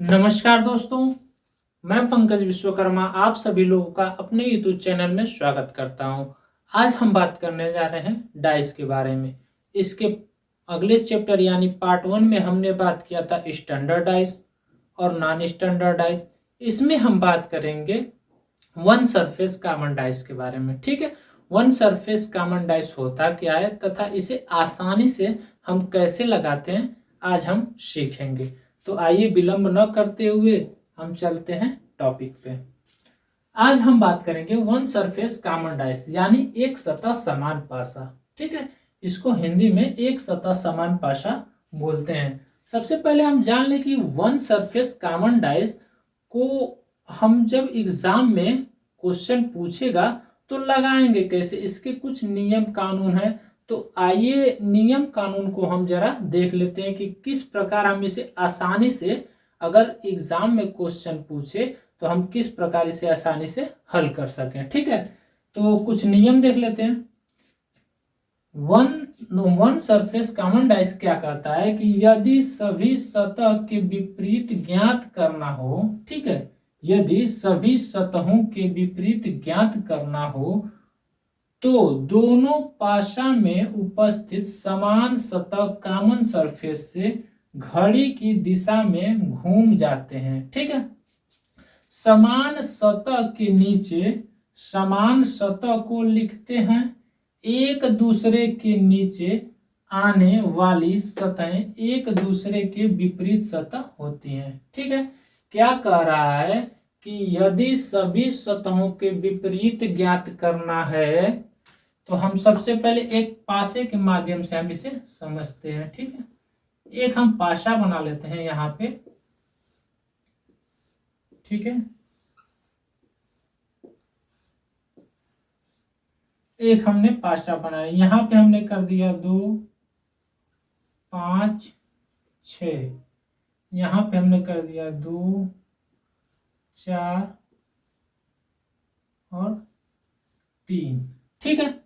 नमस्कार दोस्तों, मैं पंकज विश्वकर्मा आप सभी लोगों का अपने यूट्यूब चैनल में स्वागत करता हूं। आज हम बात करने जा रहे हैं डाइस के बारे में। इसके अगले चैप्टर यानी पार्ट 1 में हमने बात किया था स्टैंडर्ड डाइस और नॉन स्टैंडर्ड डाइस। इसमें हम बात करेंगे वन सरफेस कॉमन डाइस के बारे में। ठीक है, वन सरफेस कॉमन डाइस होता क्या है तथा इसे आसानी से हम कैसे लगाते हैं आज हम सीखेंगे। तो आइए विलंब न करते हुए हम चलते हैं टॉपिक पे। आज हम बात करेंगे वन सरफेस कॉमन डाइस यानी एक सतह समान पासा। ठीक है, इसको हिंदी में एक सतह समान पासा बोलते हैं। सबसे पहले हम जान लें कि वन सरफेस कॉमन डाइस को हम जब एग्जाम में क्वेश्चन पूछेगा तो लगाएंगे कैसे, इसके कुछ नियम कानून है। तो आइए नियम कानून को हम जरा देख लेते हैं कि किस प्रकार हम इसे आसानी से, अगर एग्जाम में क्वेश्चन पूछे तो हम किस प्रकार इसे आसानी से हल कर सकें। ठीक है, तो कुछ नियम देख लेते हैं। वन सरफेस कॉमन डाइस क्या कहता है कि यदि सभी सतह के विपरीत ज्ञात करना हो, ठीक है, यदि सभी सतहों के विपरीत ज्ञात करना हो तो दोनों पाशा में उपस्थित समान सतह कॉमन सरफेस से घड़ी की दिशा में घूम जाते हैं। ठीक है, समान सतह के नीचे समान सतह को लिखते हैं। एक दूसरे के नीचे आने वाली सतहें एक दूसरे के विपरीत सतह होती हैं। ठीक है, क्या कह रहा है कि यदि सभी सतहों के विपरीत ज्ञात करना है तो हम सबसे पहले एक पासे के माध्यम से हम इसे समझते हैं। ठीक है, एक हम पासा बना लेते हैं यहाँ पे। ठीक है, एक हमने पासा बनाया, यहाँ पे हमने कर दिया 2 5 6, यहाँ पे हमने कर दिया 2 4 और 3। ठीक है,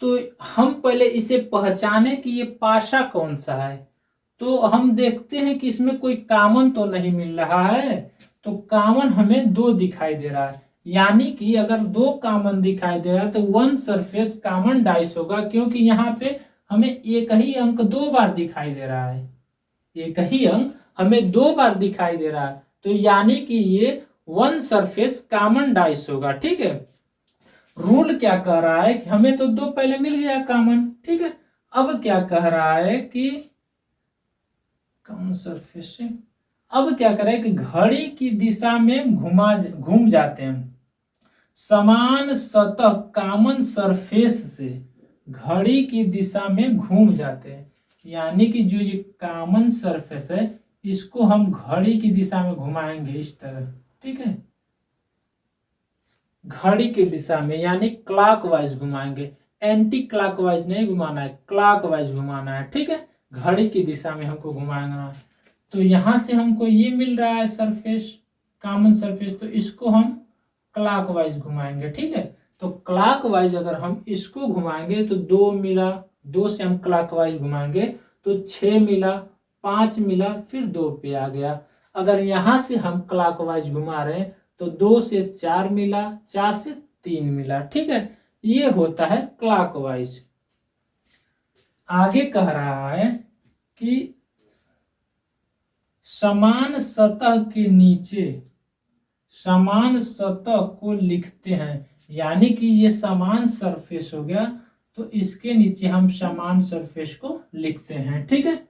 तो हम पहले इसे पहचाने कि ये पासा कौन सा है। तो हम देखते हैं कि इसमें कोई कॉमन तो नहीं मिल रहा है, तो कॉमन हमें 2 दिखाई दे रहा है। यानी कि अगर 2 कॉमन दिखाई दे रहा है तो वन सरफेस कॉमन डाइस होगा, क्योंकि यहाँ पे हमें एक ही अंक 2 बार दिखाई दे रहा है। एक ही अंक हमें 2 बार दिखाई दे रहा है, तो यानी कि ये वन सरफेस कॉमन डाइस होगा। ठीक है, रूल क्या कह रहा है कि हमें तो 2 पहले मिल गया कॉमन। ठीक है, अब क्या कह रहा है कि कॉमन सरफेस से अब क्या करें कि घड़ी की दिशा में घूम जाते हैं। समान सतह कॉमन सरफेस से घड़ी की दिशा में घूम जाते हैं। यानी कि जो ये कॉमन सरफेस है इसको हम घड़ी की दिशा में घुमाएंगे इस तरह। ठीक है, घड़ी की दिशा में यानी क्लॉकवाइज घुमाएंगे, एंटी क्लॉकवाइज नहीं घुमाना है, क्लॉकवाइज घुमाना है। ठीक है, घड़ी की दिशा में हमको घुमाना है। तो यहां से हमको ये मिल रहा है सरफेस, कॉमन सरफेस, तो इसको हम क्लॉकवाइज घुमाएंगे। ठीक है, तो क्लॉकवाइज अगर हम इसको घुमाएंगे तो 2 मिला, 2 से हम क्लॉकवाइज घुमाएंगे तो 6 मिला, 5 मिला, फिर 2 पे आ गया। अगर यहां से हम क्लॉकवाइज घुमा रहे हैं तो 2 से 4 मिला, 4 से 3 मिला। ठीक है, ये होता है क्लॉकवाइज। आगे कह रहा है कि समान सतह के नीचे समान सतह को लिखते हैं। यानी कि ये समान सरफेस हो गया, तो इसके नीचे हम समान सरफेस को लिखते हैं। ठीक है,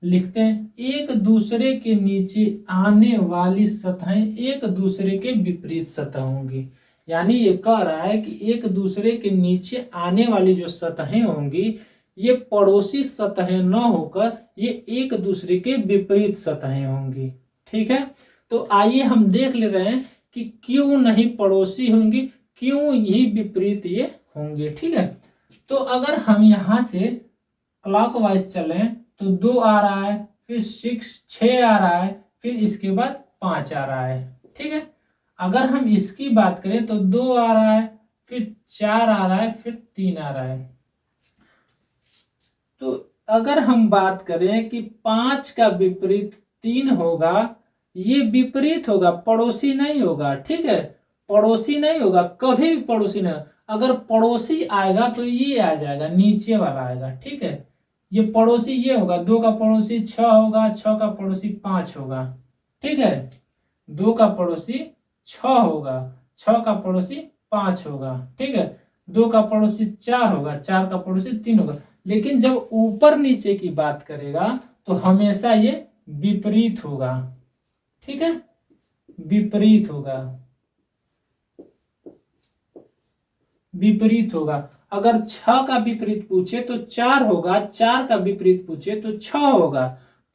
लिखते हैं एक दूसरे के नीचे आने वाली सतहें एक दूसरे के विपरीत सतह होंगी। यानी ये कह रहा है कि एक दूसरे के नीचे आने वाली जो सतहें होंगी ये पड़ोसी सतहें न होकर ये एक दूसरे के विपरीत सतहें होंगी। ठीक है, तो आइए हम देख ले रहे हैं कि क्यों नहीं पड़ोसी होंगी, क्यों ही विपरीत ये होंगे। ठीक है, तो अगर हम यहां से क्लॉकवाइज चलें तो 2 आ रहा है, फिर 6 आ रहा है, फिर इसके बाद 5 आ रहा है। ठीक है, अगर हम इसकी बात करें तो 2 आ रहा है, फिर 4 आ रहा है, फिर 3 आ रहा है। तो अगर हम बात करें कि 5 का विपरीत 3 होगा ये विपरीत होगा, पड़ोसी नहीं होगा। ठीक है, पड़ोसी नहीं होगा, कभी भी पड़ोसी नहीं होगा। अगर पड़ोसी आएगा तो ये आ जाएगा, नीचे वाला आएगा। ठीक है, ये पड़ोसी ये होगा, 2 का पड़ोसी 6 होगा, 6 का पड़ोसी 5 होगा। ठीक है, 2 का पड़ोसी 6 होगा, 6 का पड़ोसी 5 होगा। ठीक है, 2 का पड़ोसी 4 होगा, 4 का पड़ोसी 3 होगा। लेकिन जब ऊपर नीचे की बात करेगा तो हमेशा ये विपरीत होगा। ठीक है, विपरीत होगा, विपरीत होगा। अगर 6 का विपरीत पूछे तो 4 होगा, 4 का विपरीत पूछे तो 6 होगा,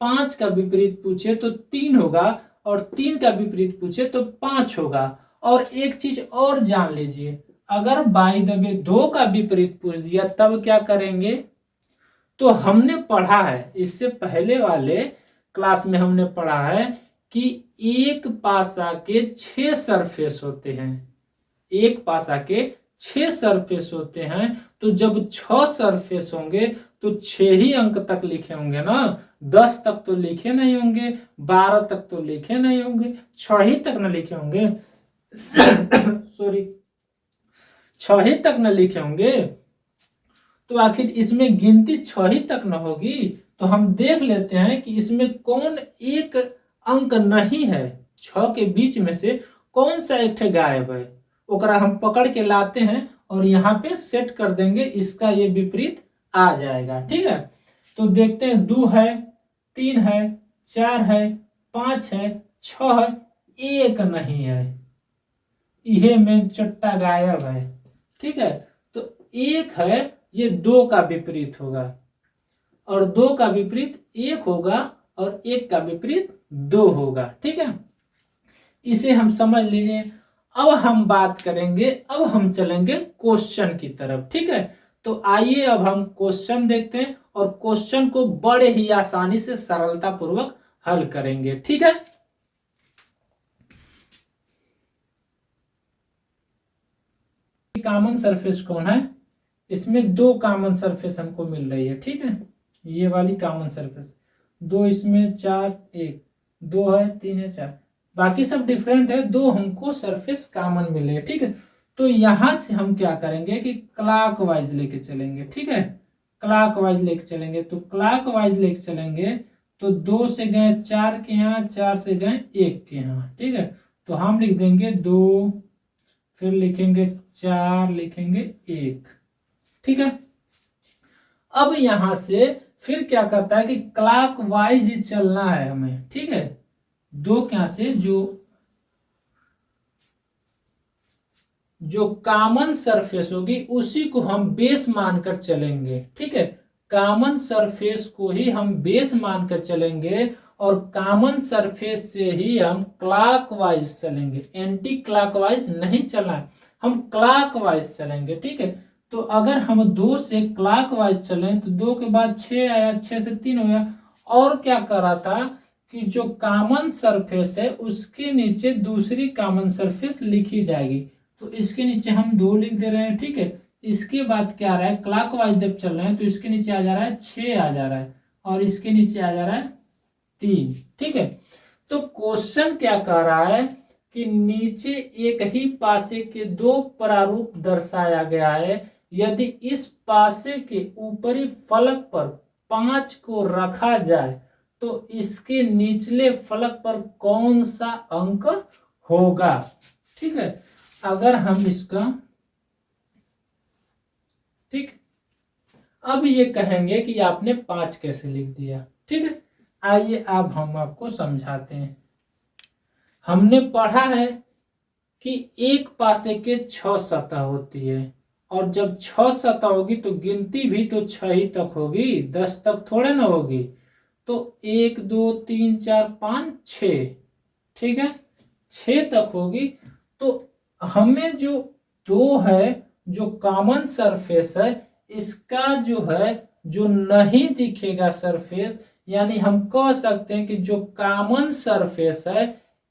5 का विपरीत पूछे तो 3 होगा, और 3 का विपरीत पूछे तो 5 होगा। और एक चीज और जान लीजिए, अगर बाय द वे 2 का विपरीत पूछ दिया तब क्या करेंगे? तो हमने पढ़ा है, इससे पहले वाले क्लास में हमने पढ़ा है कि एक पासा के 6 सरफेस होते हैं। एक पासा के 6 सरफेस होते हैं। तो जब 6 सरफेस होंगे तो 6 ही अंक तक लिखे होंगे ना, 10 तक तो लिखे नहीं होंगे, 12 तक तो लिखे नहीं होंगे, 6 ही तक न लिखे होंगे। सॉरी, 6 ही तक न लिखे होंगे। तो आखिर इसमें गिनती 6 ही तक न होगी। तो हम देख लेते हैं कि इसमें कौन एक अंक नहीं है, 6 के बीच में से कौन सा एक ठे गायब है। ओकरा हम पकड़ के लाते हैं और यहाँ पे सेट कर देंगे, इसका ये विपरीत आ जाएगा। ठीक है, तो देखते हैं, 2 है, 3 है, 4 है, 5 है, 6 है, एक नहीं है, यह में चट्टा गायब है। ठीक है, तो एक है, ये 2 का विपरीत होगा, और 2 का विपरीत 1 होगा, और 1 का विपरीत 2 होगा। ठीक है, इसे हम समझ लीजिए। अब हम बात करेंगे, अब हम चलेंगे क्वेश्चन की तरफ। ठीक है, तो आइए अब हम क्वेश्चन देखते हैं और क्वेश्चन को बड़े ही आसानी से सरलता पूर्वक हल करेंगे। ठीक है, कॉमन सरफेस कौन है? इसमें 2 कॉमन सरफेस हमको मिल रही है। ठीक है, ये वाली कॉमन सरफेस 2, इसमें 4, 1, 2 है, 3 है, 4, बाकी सब डिफरेंट है, 2 हमको सरफेस कॉमन मिले। ठीक है, तो यहां से हम क्या करेंगे कि क्लॉकवाइज लेके चलेंगे। ठीक है, क्लॉकवाइज लेके चलेंगे, तो क्लॉकवाइज लेके चलेंगे तो 2 से गए 4 के यहाँ, 4 से गए 1 के यहाँ। ठीक है, तो हम लिख देंगे 2, फिर लिखेंगे 4, लिखेंगे 1। ठीक है, अब यहां से फिर क्या करता है कि क्लॉकवाइज ही चलना है हमें। ठीक है, 2 क्या से जो कॉमन सरफेस होगी उसी को हम बेस मानकर चलेंगे। ठीक है, कॉमन सरफेस को ही हम बेस मानकर चलेंगे, और कॉमन सरफेस से ही हम क्लॉकवाइज चलेंगे, एंटी क्लॉकवाइज नहीं चलना है, हम क्लॉकवाइज चलेंगे। ठीक है, तो अगर हम 2 से क्लॉकवाइज चलें तो 2 के बाद 6 आया, 6 से 3 हो गया। और क्या कर रहा था कि जो कॉमन सरफेस है उसके नीचे दूसरी कॉमन सरफेस लिखी जाएगी, तो इसके नीचे हम 2 लिख दे रहे हैं। ठीक है, इसके बाद क्या आ रहा है, क्लॉकवाइज जब चल रहे हैं तो इसके नीचे आ जा रहा है 6 आ जा रहा है, और इसके नीचे आ जा रहा है 3। ठीक है, तो क्वेश्चन क्या कह रहा है कि नीचे एक ही पासे के 2 प्रारूप दर्शाया गया है। यदि इस पासे के ऊपरी फलक पर 5 को रखा जाए तो इसके निचले फलक पर कौन सा अंक होगा? ठीक है, अगर हम इसका, ठीक, अब ये कहेंगे कि आपने 5 कैसे लिख दिया। ठीक है, आइए अब हम आपको समझाते हैं। हमने पढ़ा है कि एक पासे के 6 सतह होती है, और जब 6 सतह होगी तो गिनती भी तो 6 ही तक होगी, 10 तक थोड़े ना होगी। तो 1, 2, 3, 4, 5, 6, ठीक है, 6 तक होगी। तो हमें जो 2 है, जो कॉमन सरफेस है, इसका जो है, जो नहीं दिखेगा सरफेस, यानी हम कह सकते हैं कि जो कॉमन सरफेस है,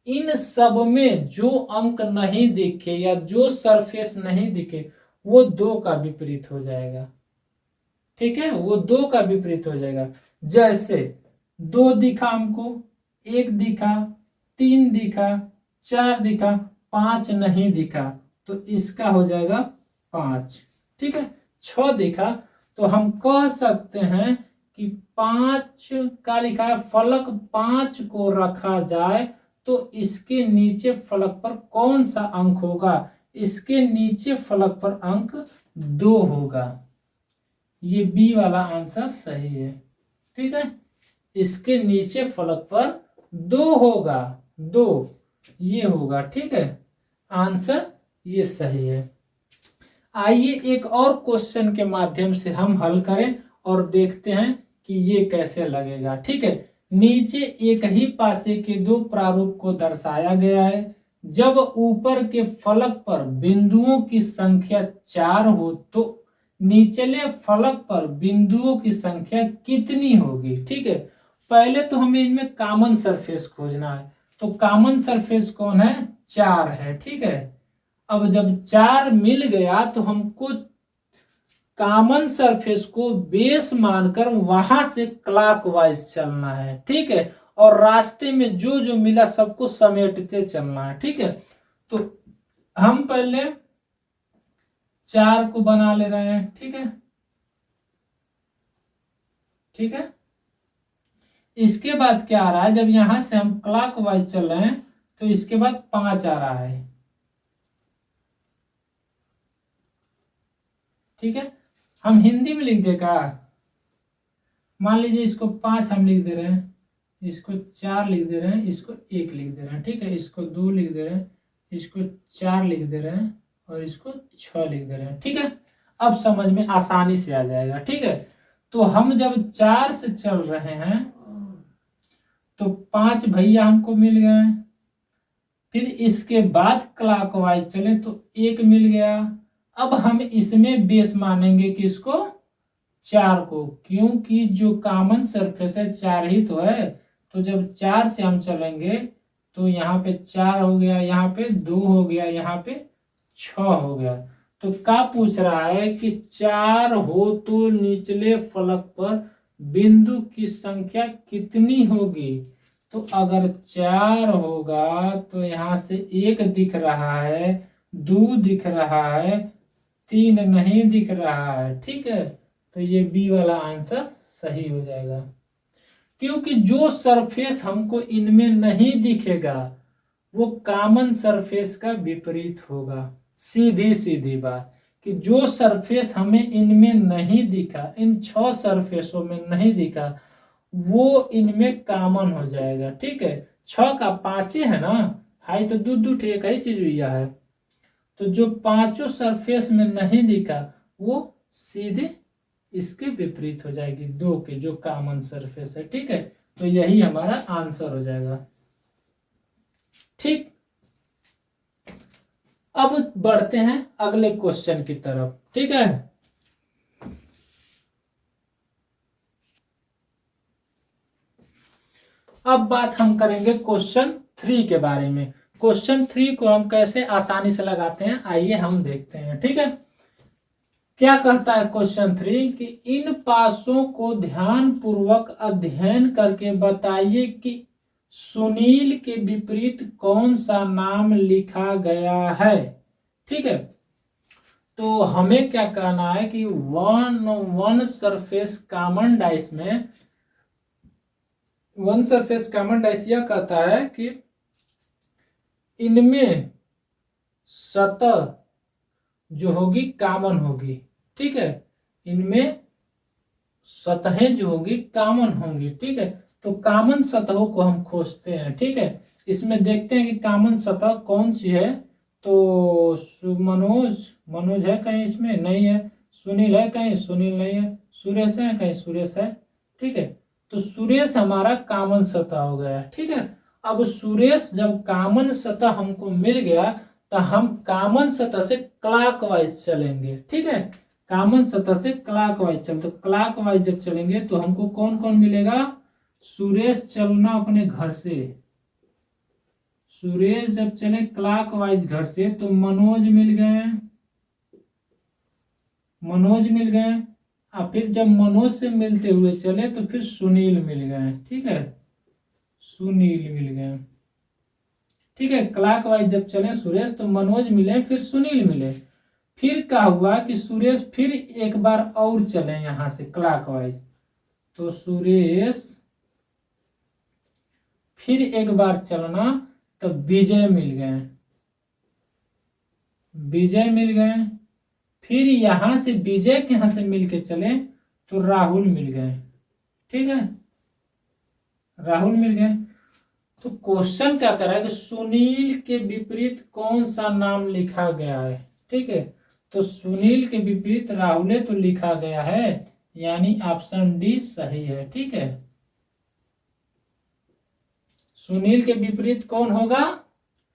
इन सब में जो अंक नहीं दिखे या जो सरफेस नहीं दिखे वो 2 का विपरीत हो जाएगा। ठीक है, वो 2 का विपरीत हो जाएगा। जैसे 2 दिखा हमको, 1 दिखा, 3 दिखा, 4 दिखा, 5 नहीं दिखा, तो इसका हो जाएगा 5। ठीक है, 6 दिखा तो हम कह सकते हैं कि 5 का लिखा है, फलक 5 को रखा जाए तो इसके नीचे फलक पर कौन सा अंक होगा? इसके नीचे फलक पर अंक 2 होगा। ये बी वाला आंसर सही है। ठीक है, इसके नीचे फलक पर 2 होगा, 2 ये होगा। ठीक है, आंसर ये सही है। आइए एक और क्वेश्चन के माध्यम से हम हल करें और देखते हैं कि ये कैसे लगेगा। ठीक है, नीचे एक ही पासे के 2 प्रारूप को दर्शाया गया है। जब ऊपर के फलक पर बिंदुओं की संख्या 4 हो तो निचले फलक पर बिंदुओं की संख्या कितनी होगी? ठीक है, पहले तो हमें इनमें कॉमन सरफेस खोजना है, तो कॉमन सरफेस कौन है? 4 है। ठीक है, अब जब 4 मिल गया तो हमको कॉमन सरफेस को बेस मानकर वहां से क्लॉकवाइज चलना है। ठीक है, और रास्ते में जो जो मिला सबको समेटते चलना है। ठीक है, तो हम पहले 4 को बना ले रहे हैं। ठीक है, ठीक है, इसके बाद क्या आ रहा है? जब यहां से हम क्लॉकवाइज चल रहे हैं तो इसके बाद 5 आ रहा है। ठीक है, हम हिंदी में लिख देगा, मान लीजिए इसको 5 हम लिख दे रहे हैं, इसको 4 लिख दे रहे हैं, इसको 1 लिख दे रहे हैं। ठीक है, इसको 2 लिख दे रहे हैं, इसको 4 लिख दे रहे हैं और इसको 6 लिख दे रहे हैं। ठीक है, अब समझ में आसानी से आ जाएगा। ठीक है, तो हम जब 4 से चल रहे हैं तो 5 भैया हमको मिल गए, फिर इसके बाद क्लॉकवाइज चले तो 1 मिल गया। अब हम इसमें बेस मानेंगे कि इसको 4 को, क्योंकि जो कॉमन सरफेस है 4 ही तो है। तो जब 4 से हम चलेंगे तो यहाँ पे 4 हो गया, यहाँ पे 2 हो गया, यहाँ पे 6 हो गया। तो क्या पूछ रहा है कि 4 हो तो निचले फलक पर बिंदु की संख्या कितनी होगी? तो अगर 4 होगा तो यहाँ से 1 दिख रहा है, 2 दिख रहा है, 3 नहीं दिख रहा है। ठीक है, तो ये बी वाला आंसर सही हो जाएगा, क्योंकि जो सरफेस हमको इनमें नहीं दिखेगा वो कॉमन सरफेस का विपरीत होगा। सीधी सीधी बात कि जो सरफेस हमें इनमें नहीं दिखा, इन 6 सरफेसों में नहीं दिखा, वो इनमें कॉमन हो जाएगा। ठीक है, 6 का 5 है ना, हाई तो दूध एक ही चीज हुई है। तो जो 5 सरफेस में नहीं दिखा वो सीधे इसके विपरीत हो जाएगी, 2 के जो कॉमन सरफेस है। ठीक है, तो यही हमारा आंसर हो जाएगा। ठीक, अब बढ़ते हैं अगले क्वेश्चन की तरफ। ठीक है, अब बात हम करेंगे क्वेश्चन 3 के बारे में। क्वेश्चन 3 को हम कैसे आसानी से लगाते हैं, आइए हम देखते हैं। ठीक है, क्या कहता है क्वेश्चन 3 कि इन पासों को ध्यान पूर्वक अध्ययन करके बताइए कि सुनील के विपरीत कौन सा नाम लिखा गया है। ठीक है, तो हमें क्या कहना है कि वन सरफेस कॉमन डाइस में, वन सरफेस कॉमन डाइस यह कहता है कि इनमें सतह जो होगी कॉमन होगी। ठीक है, इनमें सतहें जो होगी कॉमन होंगी। ठीक है, तो कॉमन सतहों को हम खोजते हैं। ठीक है, इसमें देखते हैं कि कॉमन सतह कौन सी है। तो मनोज है कहीं, इसमें नहीं है। सुनील है कहीं, सुनील नहीं है। सुरेश है कहीं, सुरेश है। ठीक है, तो सुरेश हमारा कॉमन सतह हो गया। ठीक है, अब सुरेश जब कॉमन सतह हमको मिल गया तो हम कॉमन सतह से क्लॉकवाइज चलेंगे। ठीक है, कॉमन सतह से क्लॉकवाइज चलते, तो क्लॉकवाइज जब चलेंगे तो हमको कौन कौन मिलेगा? सुरेश चलना अपने घर से, सुरेश जब चले क्लॉकवाइज घर से तो मनोज मिल गए, मनोज मिल गए। और फिर जब मनोज से मिलते हुए चले तो फिर सुनील मिल गए। ठीक है, सुनील मिल गए। ठीक है, क्लॉकवाइज जब चले सुरेश तो मनोज मिले, फिर सुनील मिले। फिर क्या हुआ कि सुरेश फिर एक बार और चले यहां से क्लॉकवाइज, तो सुरेश फिर एक बार चलना तो विजय मिल गए, विजय मिल गए। फिर यहां से विजय के यहां से मिलके चले तो राहुल मिल गए, ठीक है, राहुल मिल गए। तो क्वेश्चन क्या कर रहा है कि सुनील के विपरीत कौन सा नाम लिखा गया है, ठीक है। तो सुनील के विपरीत राहुल तो लिखा गया है, यानी ऑप्शन डी सही है, ठीक है। सुनील के विपरीत कौन होगा,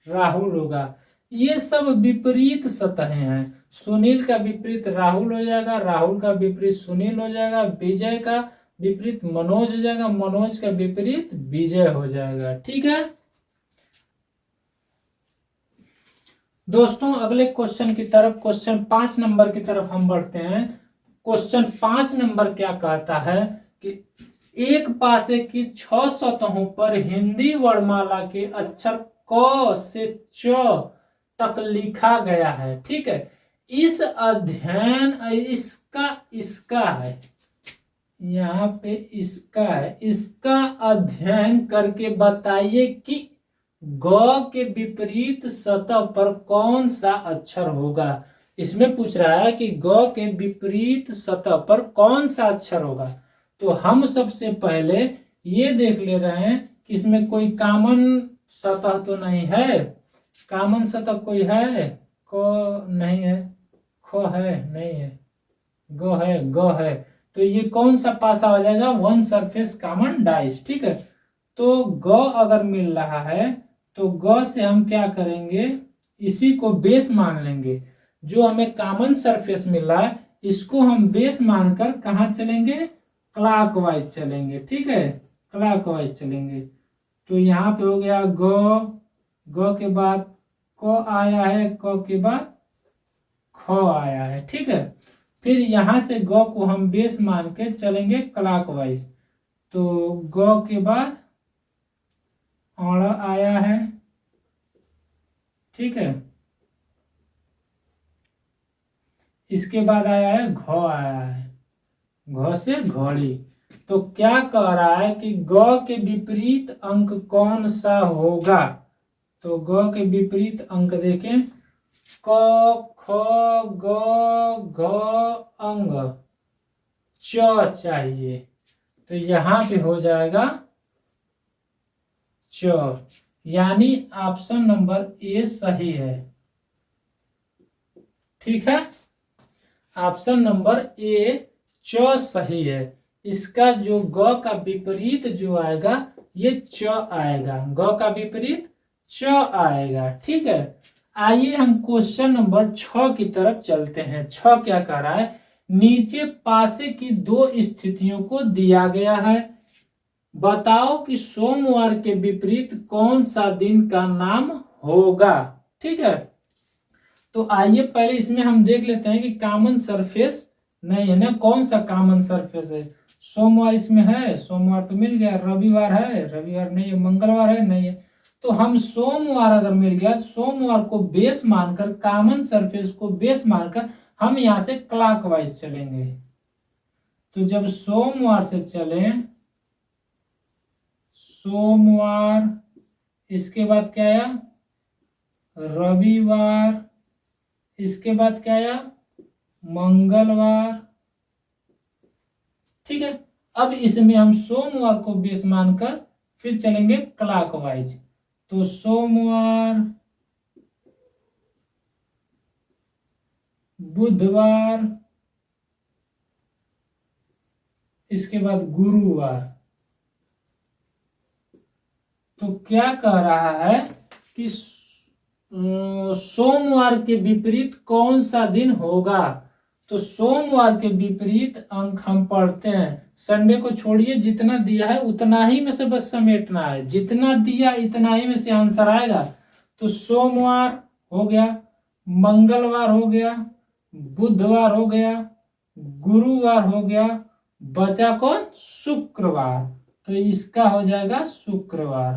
राहुल होगा। ये सब विपरीत सतहें हैं। सुनील का विपरीत राहुल हो जाएगा, राहुल का विपरीत सुनील हो जाएगा, विजय का विपरीत मनोज हो जाएगा, मनोज का विपरीत विजय हो जाएगा, ठीक है। दोस्तों अगले क्वेश्चन की तरफ, क्वेश्चन 5 नंबर की तरफ हम बढ़ते हैं। क्वेश्चन 5 नंबर क्या कहता है कि एक पासे की 6 सतहों पर हिंदी वर्णमाला के अक्षर क से च तक लिखा गया है, ठीक है। इस अध्ययन इसका है, यहाँ पे इसका है, इसका अध्ययन करके बताइए कि ग के विपरीत सतह पर कौन सा अक्षर होगा। इसमें पूछ रहा है कि ग के विपरीत सतह पर कौन सा अक्षर होगा। तो हम सबसे पहले ये देख ले रहे हैं कि इसमें कोई कॉमन सतह तो नहीं है। कॉमन सतह कोई है, को नहीं है, खो है नहीं है, ग है, ग है। तो ये कौन सा पासा हो जाएगा, वन सरफेस कॉमन डाइस, ठीक है। तो ग अगर मिल रहा है तो ग से हम क्या करेंगे, इसी को बेस मान लेंगे। जो हमें कॉमन सरफेस मिल रहा है इसको हम बेस मानकर कहाँ चलेंगे, क्लॉकवाइज चलेंगे, ठीक है, क्लॉकवाइज चलेंगे। तो यहाँ पे हो गया ग, ग के बाद क आया है, क के बाद ख आया है, ठीक है। फिर यहाँ से ग को हम बेस मान के चलेंगे क्लॉकवाइज। तो ग के बाद अड़ आया है, ठीक है। इसके बाद आया है घ आया है, घ से घड़ी। तो क्या कह रहा है कि ग के विपरीत अंक कौन सा होगा। तो ग के विपरीत अंक देखें, क ख ग घ अंग, च चाहिए। तो यहाँ पे हो जाएगा च, यानी ऑप्शन नंबर ए सही है, ठीक है। ऑप्शन नंबर ए च सही है। इसका जो ग का विपरीत जो आएगा ये च आएगा, ग का विपरीत च आएगा, ठीक है। आइए हम क्वेश्चन नंबर 6 की तरफ चलते हैं। 6 क्या कह रहा है, नीचे पासे की 2 स्थितियों को दिया गया है, बताओ कि सोमवार के विपरीत कौन सा दिन का नाम होगा, ठीक है। तो आइए पहले इसमें हम देख लेते हैं कि कॉमन सरफेस नहीं है ना, कौन सा कॉमन सरफेस है। सोमवार इसमें है, सोमवार तो मिल गया, रविवार है, रविवार नहीं है, मंगलवार है नहीं है। तो हम सोमवार अगर मिल गया, सोमवार को बेस मानकर, कॉमन सरफेस को बेस मानकर हम यहाँ से क्लॉकवाइज चलेंगे। तो जब सोमवार से चले, सोमवार, इसके बाद क्या आया, रविवार, इसके बाद क्या आया, मंगलवार, ठीक है। अब इसमें हम सोमवार को बेस मानकर फिर चलेंगे क्लॉकवाइज। तो सोमवार, बुधवार, इसके बाद गुरुवार। तो क्या कह रहा है कि सोमवार के विपरीत कौन सा दिन होगा। तो सोमवार के विपरीत अंक हम पढ़ते हैं, संडे को छोड़िए, जितना दिया है उतना ही में से बस समेटना है, जितना दिया इतना ही में से आंसर आएगा। तो सोमवार हो गया, मंगलवार हो गया, बुधवार हो गया, गुरुवार हो गया, बचा कौन, शुक्रवार। तो इसका हो जाएगा शुक्रवार।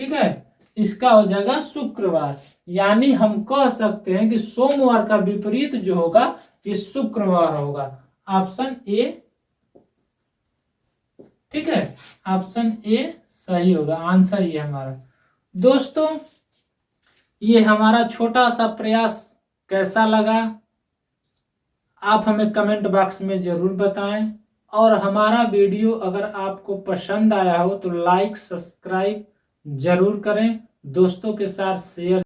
ठीक है, इसका हो जाएगा शुक्रवार। यानी हम कह सकते हैं कि सोमवार का विपरीत जो होगा ये शुक्रवार होगा। ऑप्शन ए, ठीक है, ऑप्शन ए सही होगा, आंसर ये हमारा। दोस्तों, ये हमारा छोटा सा प्रयास कैसा लगा आप हमें कमेंट बॉक्स में जरूर बताएं, और हमारा वीडियो अगर आपको पसंद आया हो तो लाइक सब्सक्राइब जरूर करें, दोस्तों के साथ शेयर